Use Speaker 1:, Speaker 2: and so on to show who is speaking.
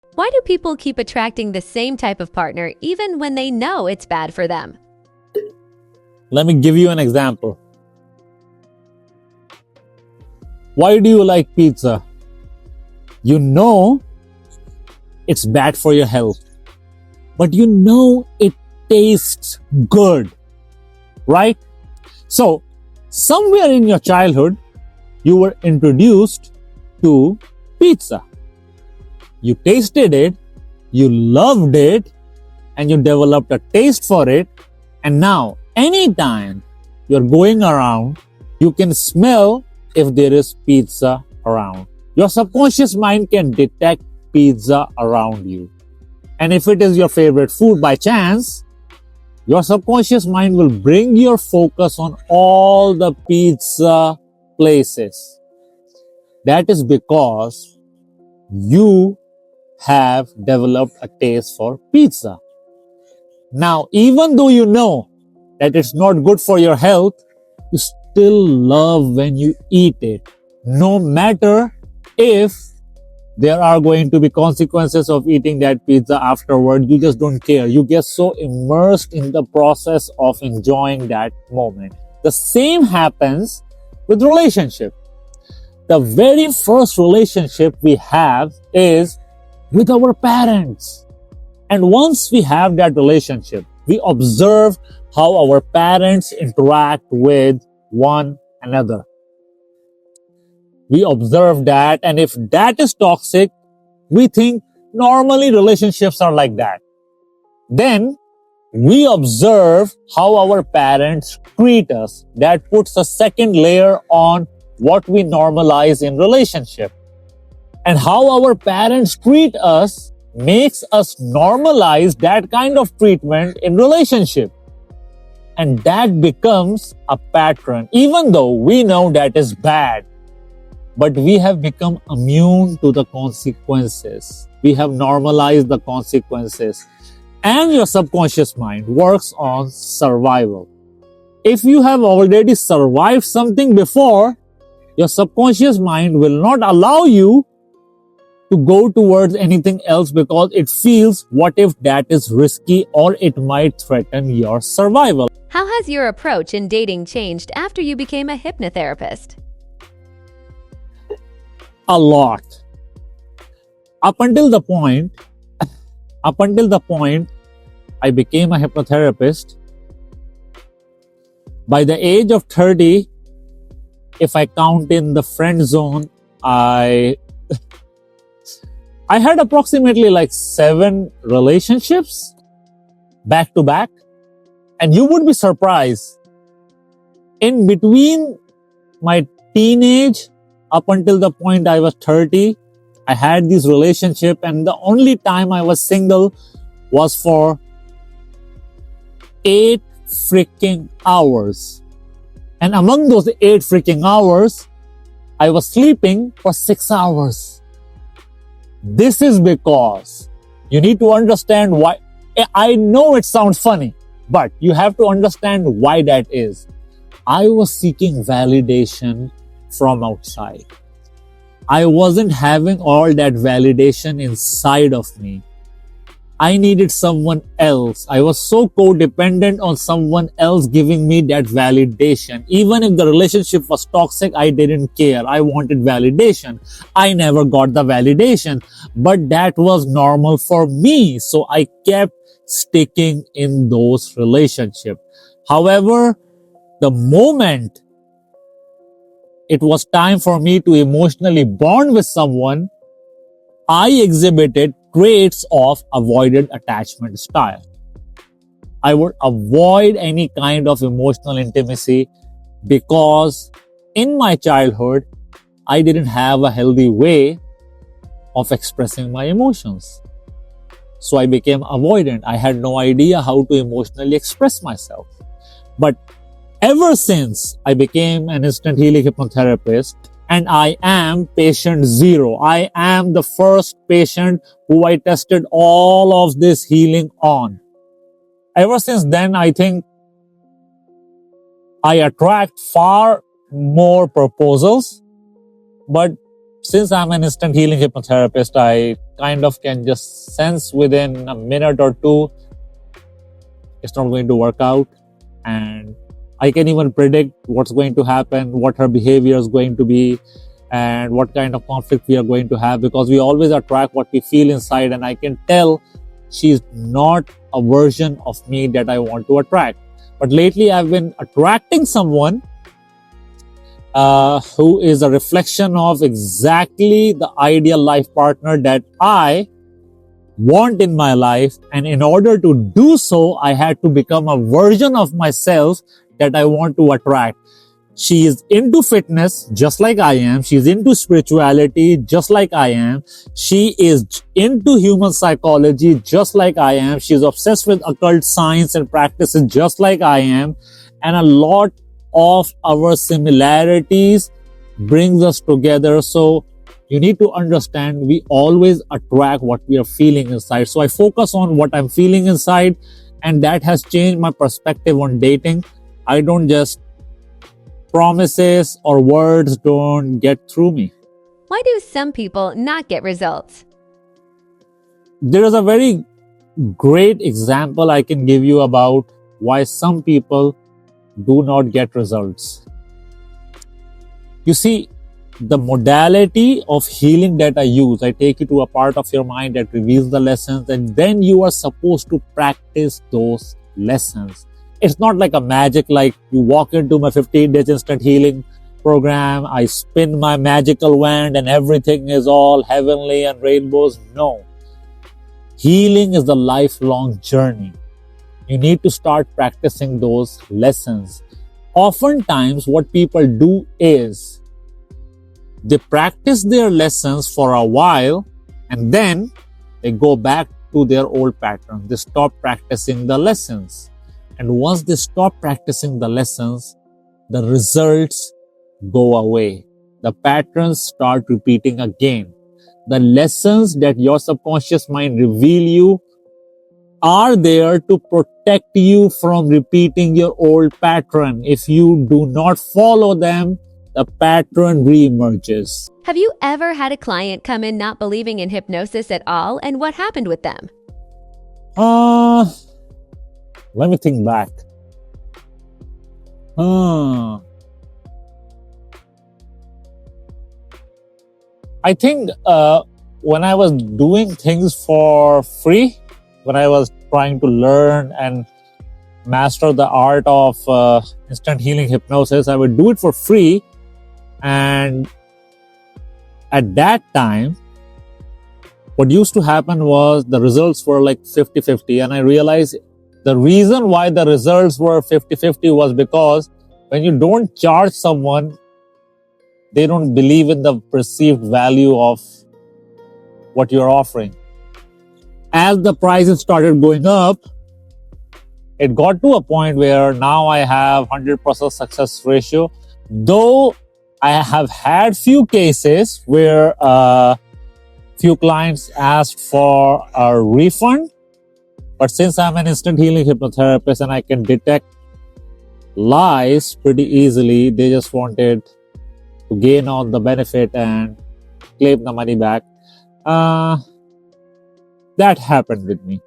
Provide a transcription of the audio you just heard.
Speaker 1: Why do people keep attracting the same type of partner even when they know it's bad for them?
Speaker 2: Let me give you an example. Why do you like pizza? You know it's bad for your health, but you know it tastes good, right? So, somewhere in your childhood, you were introduced to pizza. You tasted it, you loved it, and you developed a taste for it. And now, anytime you're going around, you can smell if there is pizza around. Your subconscious mind can detect pizza around you. And if it is your favorite food by chance, your subconscious mind will bring your focus on all the pizza places. That is because you have developed a taste for pizza. Now, even though you know that it's not good for your health, you still love when you eat it. No matter if there are going to be consequences of eating that pizza afterward, you just don't care. You get so immersed in the process of enjoying that moment. The same happens with relationship. The very first relationship we have is with our parents. And once we have that relationship, we observe how our parents interact with one another. We observe that, and if that is toxic, we think normally relationships are like that. Then we observe how our parents treat us. That puts a second layer on what we normalize in relationship. And how our parents treat us makes us normalize that kind of treatment in relationship. And that becomes a pattern, even though we know that is bad. But we have become immune to the consequences. We have normalized the consequences. And your subconscious mind works on survival. If you have already survived something before, your subconscious mind will not allow you to go towards anything else because it feels, what if that is risky or it might threaten your survival?
Speaker 1: How has your approach in dating changed after you became a hypnotherapist?
Speaker 2: A lot. Up until the point I became a hypnotherapist, by the age of 30, if I count in the friend zone, I had approximately like 7 relationships back to back. And you would be surprised. In between my teenage up until the point I was 30, I had this relationship, and the only time I was single was for 8 freaking hours. And among those 8 freaking hours, I was sleeping for 6 hours. This is because you need to understand why. I know it sounds funny, but you have to understand why that is. I was seeking validation from outside. I wasn't having all that validation inside of me. I needed someone else. I was so codependent on someone else giving me that validation. Even if the relationship was toxic, I didn't care. I wanted validation. I never got the validation, but that was normal for me. So I kept sticking in those relationships. However, the moment it was time for me to emotionally bond with someone, I exhibited traits of avoided attachment style. I would avoid any kind of emotional intimacy because in my childhood, I didn't have a healthy way of expressing my emotions. So I became avoidant. I had no idea how to emotionally express myself. But ever since I became an instant healing hypnotherapist, and I am patient 0. I am the first patient who I tested all of this healing on. Ever since then, I think I attract far more proposals, but Since I'm an instant healing hypnotherapist, I kind of can just sense within a minute or two it's not going to work out. And I can even predict what's going to happen, what her behavior is going to be, and what kind of conflict we are going to have, because we always attract what we feel inside. And I can tell she's not a version of me that I want to attract. But lately I've been attracting someone who is a reflection of exactly the ideal life partner that I want in my life. And in order to do so, I had to become a version of myself that I want to attract. She is into fitness just like I am. She's into spirituality just like I am. She is into human psychology just like I am. She's obsessed with occult science and practices just like I am. And a lot of our similarities brings us together. So you need to understand, we always attract what we are feeling inside. So I focus on what I'm feeling inside, and that has changed my perspective on dating. I don't just promises or words don't get through me.
Speaker 1: Why do some people not get results?
Speaker 2: There is a very great example I can give you about why some people do not get results. You see, the modality of healing that I use, I take you to a part of your mind that reveals the lessons, and then you are supposed to practice those lessons. It's not like a magic, like you walk into my 15 days instant healing program, I spin my magical wand and everything is all heavenly and rainbows. No. Healing is a lifelong journey. You need to start practicing those lessons. Oftentimes, what people do is they practice their lessons for a while and then they go back to their old pattern. They stop practicing the lessons. And once they stop practicing the lessons, the results go away. The patterns start repeating again. The lessons that your subconscious mind reveal you are there to protect you from repeating your old pattern. If you do not follow them, the pattern reemerges.
Speaker 1: Have you ever had a client come in not believing in hypnosis at all, and what happened with them?
Speaker 2: Let me think back. I think when I was doing things for free, when I was trying to learn and master the art of instant healing hypnosis, I would do it for free. And at that time, what used to happen was the results were like 50-50. And I realized the reason why the results were 50-50 was because when you don't charge someone, they don't believe in the perceived value of what you're offering. As the prices started going up, it got to a point where now I have 100% success ratio. Though I have had few cases where few clients asked for a refund. But since I'm an instant healing hypnotherapist and I can detect lies pretty easily, they just wanted to gain on the benefit and claim the money back. That happened with me.